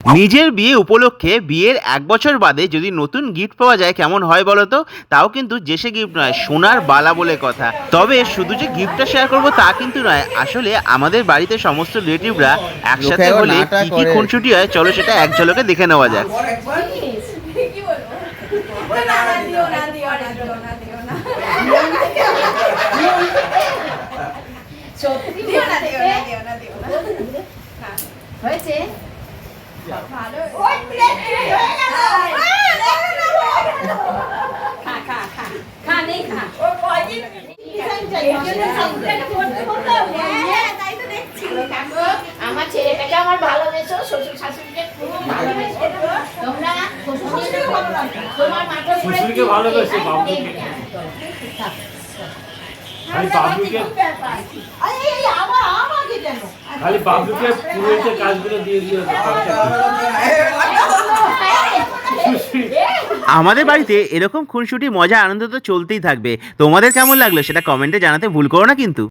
নিজের বিয়ে উপলক্ষে বিয়ের ১ বছর বাদে যদি নতুন গিফট পাওয়া যায় কেমন হয় বলো তো? তাও কিন্তু যে সে গিফট নয়, সোনার বালা বলে কথা। তবে শুধু যে গিফটটা শেয়ার করব তা কিন্তু নয়। আসলে আমাদের বাড়িতে সমস্ত রিলেটিভরা একসাথে লোকে হলে নাটক কি করে। খুনসুটি হয় চলো সেটা এক ঝলকে দেখে নেওয়া যাক। কি বলবো? না না দিও না দিও না দিও না দিও না। সত্যি দিও না দিও না দিও না দিও না। হয়েছে? ভালো। ওই প্লেট হয়ে গেল। খা খা খা। খা নেই খা। ও কয়দিন তাই তো দেখছি। আমার ছেলেটাকে আমার ভালোবেসো, শ্বশুর শাশুড়িকে খুব ভালোবেসো। তোমরা তোমার মাথার উপরে শ্বশুরকে ভালোবেসে বাবুকে খালি বাবুকে খালি বাবুকে পুরোহিতের কাজগুলো দিয়ে দিও। আমাদের বাড়িতে এরকম খুনসুটি মজা আনন্দ তো চলতেই থাকবে। তোমাদের কেমন লাগলো সেটা কমেন্টে জানাতে ভুল করো না কিন্তু।